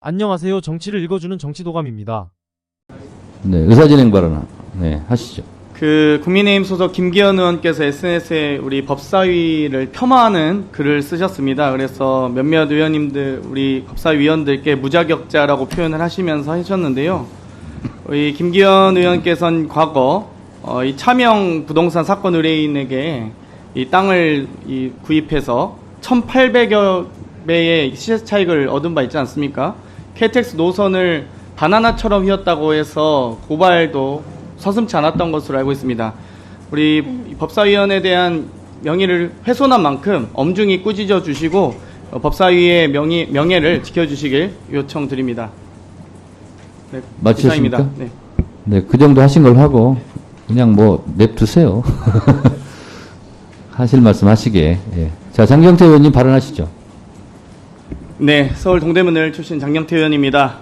안녕하세요. 정치를 읽어주는 정치도감입니다. 네, 의사진행 발언, 네, 하시죠. 국민의힘 소속 김기현 의원께서 SNS에 우리 법사위를 폄하하는 글을 쓰셨습니다. 그래서 몇몇 의원님들, 우리 법사위 위원들께 무자격자라고 표현을 하시면서 하셨는데요. 이 김기현 의원께서는 과거 이 차명 부동산 사건 의뢰인에게 이 땅을 구입해서 1,800여 배의 시세 차익을 얻은 바 있지 않습니까? KTX 노선을 바나나처럼 휘었다고 해서 고발도 서슴지 않았던 것으로 알고 있습니다. 우리 법사위원에 대한 명예를 훼손한 만큼 엄중히 꾸짖어 주시고 법사위의 명예를 지켜주시길 요청드립니다. 네, 마치셨습니까? 이상입니다. 네. 네, 그 정도 하신 걸 하고 그냥 뭐 냅두세요. 하실 말씀 하시게. 예. 자, 장경태 의원님 발언하시죠. 네, 서울 동대문을 출신 장경태 의원입니다.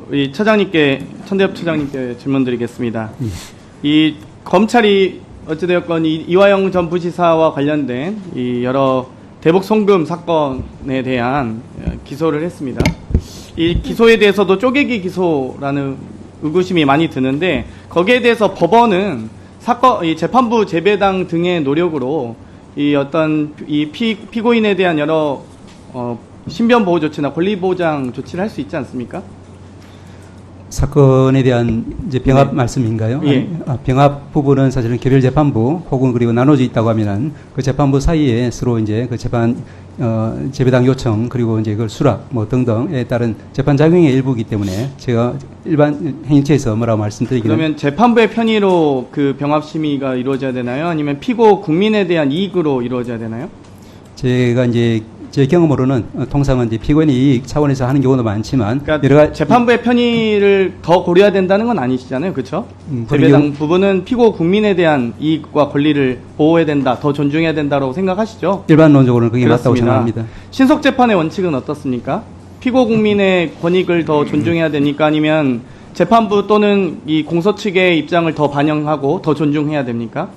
우리 천대엽 처장님께 질문드리겠습니다. 이 검찰이 어찌되었건 이화영 전 부지사와 관련된 이 여러 대북 송금 사건에 대한 기소를 했습니다. 이 기소에 대해서도 쪼개기 기소라는 의구심이 많이 드는데 거기에 대해서 법원은 이 재판부 재배당 등의 노력으로 이 피고인에 대한 여러 신변 보호 조치나 권리 보장 조치를 할 수 있지 않습니까? 사건에 대한 이제 병합 네. 말씀인가요? 예. 병합 부분은 사실은 개별 재판부 혹은 그리고 나눠져 있다고 하면은 그 재판부 사이에 서로 이제 그 재배당 요청 그리고 이제 그걸 수락 뭐 등등에 따른 재판 작용의 일부이기 때문에 제가 일반 행위처에서 뭐라고 말씀드리기는 그러면 재판부의 편의로 그 병합 심의가 이루어져야 되나요? 아니면 피고 국민에 대한 이익으로 이루어져야 되나요? 제가 이제 제 경험으로는 통상은 이제 피고인의 이익 차원에서 하는 경우도 많지만 그러니까 여러 가지 재판부의 편의를 더 고려해야 된다는 건 아니시잖아요, 그렇죠? 재배당 부분은 피고 국민에 대한 이익과 권리를 보호해야 된다, 더 존중해야 된다고 생각하시죠? 일반론적으로는 그게 맞다고 그렇습니다. 생각합니다. 신속 재판의 원칙은 어떻습니까? 피고 국민의 권익을 더 존중해야 되니까 아니면 재판부 또는 이 공소 측의 입장을 더 반영하고 더 존중해야 됩니까?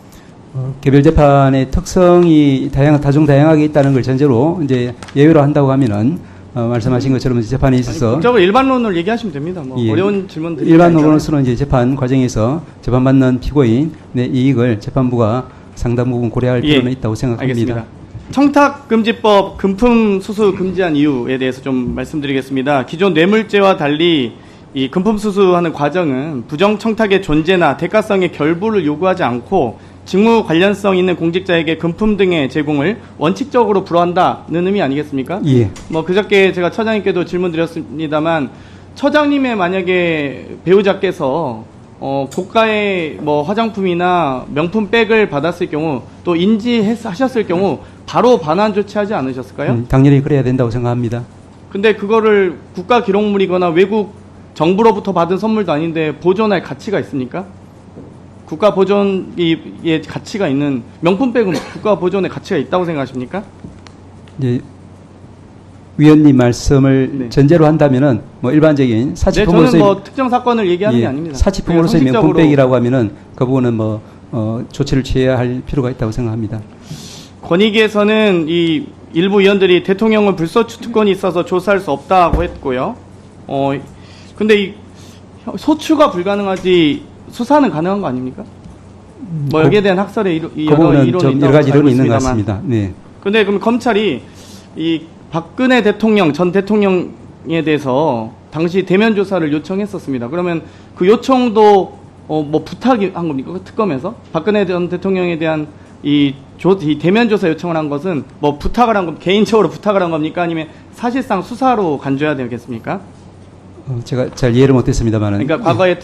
개별 재판의 특성이 다양하게 있다는 걸 전제로 이제 예외로 한다고 하면은 말씀하신 것처럼 재판에 있어서 국적으로 일반론을 얘기하시면 됩니다. 뭐 예. 어려운 질문 드리지 일반론으로서는 이제 재판 과정에서 재판받는 피고인의 이익을 재판부가 상당 부분 고려할 필요는 있다고 생각합니다. 알겠습니다. 청탁금지법 금품 수수 금지한 이유에 대해서 좀 말씀드리겠습니다. 기존 뇌물죄와 달리 이 금품 수수하는 과정은 부정 청탁의 존재나 대가성의 결부를 요구하지 않고 직무 관련성 있는 공직자에게 금품 등의 제공을 원칙적으로 불허한다는 의미 아니겠습니까? 예. 뭐 그저께 제가 처장님께도 질문드렸습니다만 처장님의 만약에 배우자께서 고가의 뭐 화장품이나 명품 백을 받았을 경우 또 인지하셨을 경우 바로 반환 조치하지 않으셨을까요? 당연히 그래야 된다고 생각합니다. 근데 그거를 국가 기록물이거나 외국 정부로부터 받은 선물도 아닌데 보존할 가치가 있습니까? 국가 보존의 가치가 있는 명품백은 국가 보존의 가치가 있다고 생각하십니까? 이제 위원님 말씀을 네. 전제로 한다면은 뭐 일반적인 네, 사치품으로서의 저는 뭐 특정 사건을 얘기하는 게 아닙니다. 사치품으로서의 그냥 상식적으로 명품백이라고 하면은 그 부분은 뭐 조치를 취해야 할 필요가 있다고 생각합니다. 권익위에서는 이 일부 의원들이 대통령은 불소추 특권이 있어서 조사할 수 없다고 했고요. 근데 이 소추가 불가능하지 수사는 가능한 거 아닙니까? 뭐 여기에 대한 학설의 그 여러 부분은 이론이 좀 있다고 여러 가지 알고 이론이 있는 것 있습니다만. 같습니다. 네. 근데 그럼 검찰이 이 박근혜 대통령 전 대통령에 대해서 당시 대면 조사를 요청했었습니다. 그러면 그 요청도 뭐 부탁이 한 겁니까? 그 특검에서 박근혜 전 대통령에 대한 이 대면 조사 요청을 한 것은 뭐 부탁을 한 겁, 개인적으로 부탁을 한 겁니까? 아니면 사실상 수사로 간주해야 되겠습니까? 제가 잘 이해를 못했습니다만은. 그러니까 과거에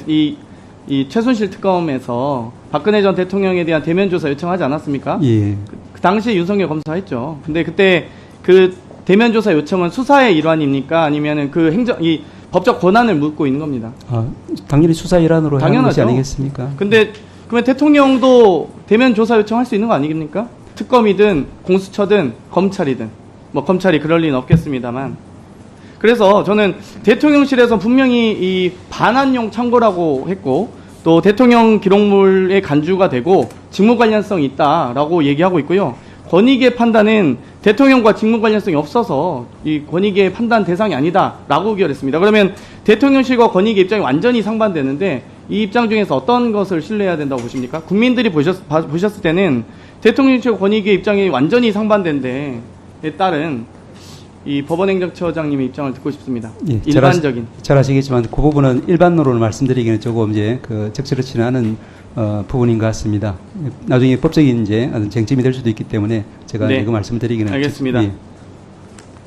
이 최순실 특검에서 박근혜 전 대통령에 대한 대면 조사 요청하지 않았습니까? 예. 그 당시에 윤석열 검사가 했죠. 근데 그때 그 대면 조사 요청은 수사의 일환입니까? 아니면은 이 법적 권한을 묻고 있는 겁니다. 당연히 수사 일환으로 하는 것이 당연하죠. 아니겠습니까? 근데 그러면 대통령도 대면 조사 요청할 수 있는 거 아니겠습니까? 특검이든 공수처든 검찰이든 뭐 검찰이 그럴 리는 없겠습니다만. 그래서 저는 대통령실에서 분명히 이 반환용 창고라고 했고 또 대통령 기록물의 간주가 되고 직무 관련성이 있다라고 얘기하고 있고요. 권익의 판단은 대통령과 직무 관련성이 없어서 이 권익위의 판단 대상이 아니다라고 의결했습니다. 그러면 대통령실과 권익위 입장이 완전히 상반되는데 이 입장 중에서 어떤 것을 신뢰해야 된다고 보십니까? 국민들이 보셨을 때는 대통령실과 권익위의 입장이 완전히 상반된데 에 따른 이 법원행정처장님의 입장을 듣고 싶습니다. 예, 일반적인. 잘 아시겠지만 그 부분은 일반론을 말씀드리기는 조금 이제 적절치는 않은 부분인 것 같습니다. 나중에 법적인 이제 쟁점이 될 수도 있기 때문에 제가 네. 그 말씀드리기는 알겠습니다. 예.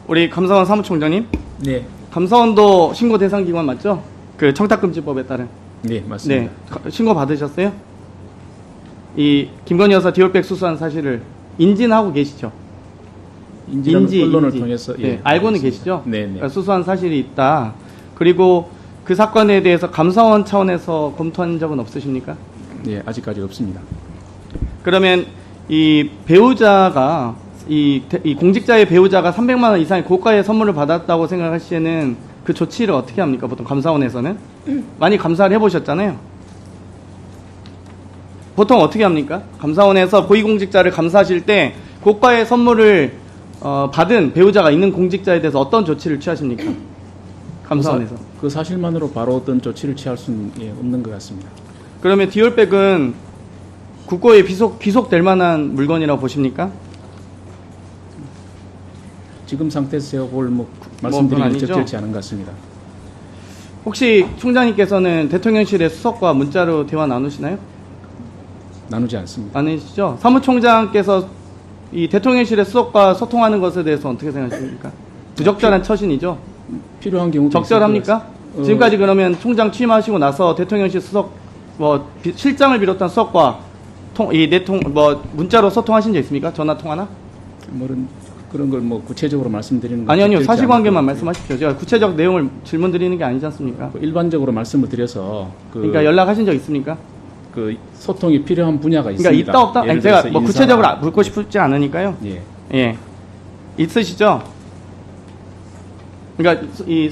우리 감사원 사무총장님, 네, 감사원도 신고 대상 기관 맞죠? 그 청탁금지법에 따른. 네 맞습니다. 네, 신고 받으셨어요? 이 김건희 여사 디올백 수수한 사실을 인지하고 계시죠? 언론을 인지. 통해서 네, 알고는 알겠습니다. 계시죠? 네, 네. 그러니까 수수한 사실이 있다. 그리고 그 사건에 대해서 감사원 차원에서 검토한 적은 없으십니까? 네, 아직까지 없습니다. 그러면 이 배우자가 이 공직자의 배우자가 300만 원 이상의 고가의 선물을 받았다고 생각할 시에는 그 조치를 어떻게 합니까? 보통 감사원에서는 많이 감사를 해보셨잖아요. 보통 어떻게 합니까? 감사원에서 고위공직자를 감사하실 때 고가의 선물을 받은 배우자가 있는 공직자에 대해서 어떤 조치를 취하십니까? 감사원에서. 그 사실만으로 바로 어떤 조치를 취할 수는 없는 것 같습니다. 그러면 디올백은 국고에 귀속될 만한 물건이라고 보십니까? 지금 상태에서 그걸 그건 말씀드리기 아니죠? 적절치 않은 것 같습니다. 혹시 총장님께서는 대통령실에 수석과 문자로 대화 나누시나요? 나누지 않습니다. 아니시죠? 사무총장께서 이 대통령실의 수석과 소통하는 것에 대해서 어떻게 생각하십니까? 부적절한 처신이죠? 필요한 경우도 적절합니까? 있을 것 같습니다. 지금까지 그러면 총장 취임하시고 나서 대통령실 수석, 실장을 비롯한 수석과 문자로 소통하신 적 있습니까? 전화 통화나? 그런 걸 구체적으로 말씀드리는 건 아니요, 적절치 사실관계만 않을 것 말씀하십시오. 제가 구체적 내용을 질문 드리는 게 아니지 않습니까? 같고요. 일반적으로 말씀을 드려서 그러니까 연락하신 적 있습니까? 그 소통이 필요한 분야가 그러니까 있습니다. 있다 없다? 아니, 예를 제가 들어서 구체적으로 묻고 싶지 않으니까요. 예. 예. 있으시죠? 그러니까 이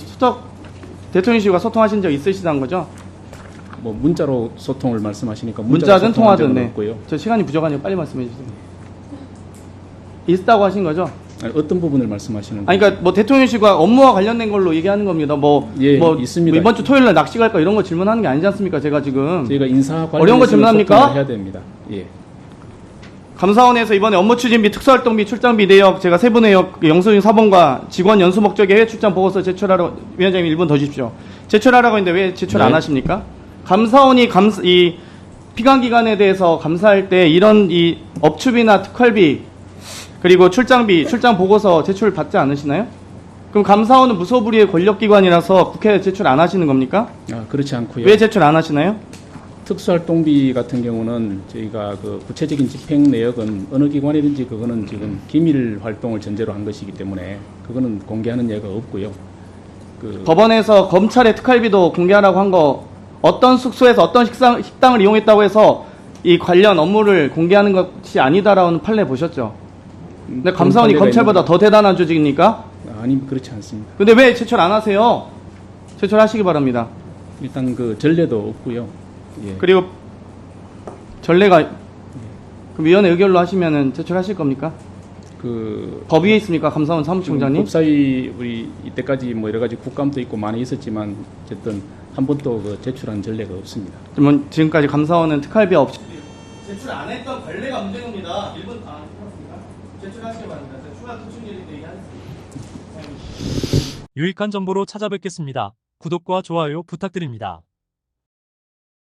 대통령실과 소통하신 적 있으시다는 거죠? 문자로 소통을 말씀하시니까 문자든 통화든, 네. 없고요. 저 시간이 부족하니까 빨리 말씀해 주세요. 있다고 하신 거죠? 아니, 어떤 부분을 말씀하시는 아니, 그러니까 대통령실과 업무와 관련된 걸로 얘기하는 겁니다. 예, 있습니다. 이번 주 토요일 날 낚시 갈까 이런 거 질문하는 게 아니지 않습니까? 제가 지금. 저희가 인사 어려운 거 관련해서 질문합니까? 소통을 해야 됩니다. 예. 감사원에서 이번에 업무 추진비, 특수활동비, 출장비 내역, 제가 세부 내역, 영수증 사본과 직원 연수 목적의 해외 출장 보고서 제출하러, 위원장님 1분 더 주십시오. 제출하라고 했는데 왜 제출 네. 안 하십니까? 감사원이 이 피감기관에 대해서 감사할 때 이런 이 업추비나 특활비, 그리고 출장비, 출장 보고서 제출 받지 않으시나요? 그럼 감사원은 무소불위의 권력기관이라서 국회에 제출 안 하시는 겁니까? 그렇지 않고요. 왜 제출 안 하시나요? 특수활동비 같은 경우는 저희가 그 구체적인 집행 내역은 어느 기관이든지 그거는 지금 기밀 활동을 전제로 한 것이기 때문에 그거는 공개하는 예가 없고요. 법원에서 검찰의 특활비도 공개하라고 한 거 어떤 숙소에서 어떤 식당을 이용했다고 해서 이 관련 업무를 공개하는 것이 아니다라는 판례 보셨죠? 근데 감사원이 판례가 검찰보다 더 대단한 조직입니까? 아니 그렇지 않습니다. 근데 왜 제출 안 하세요? 제출하시기 바랍니다. 일단 그 전례도 없고요. 예. 그리고 전례가 그럼 위원회 의결로 하시면은 제출하실 겁니까? 법 위에 있습니까? 감사원 사무총장님? 법사위 우리 이때까지 여러 가지 국감도 있고 많이 있었지만 어쨌든 한 번도 그 제출한 전례가 없습니다. 그러면 지금까지 감사원은 특활비 없이 제출 안 했던 관례가 문제인 겁니다. 1분 그렇습니까? 제출하시기 바랍니다. 제가 추가 토충질일 때 얘기하겠습니다. 유익한 정보로 찾아뵙겠습니다. 구독과 좋아요 부탁드립니다.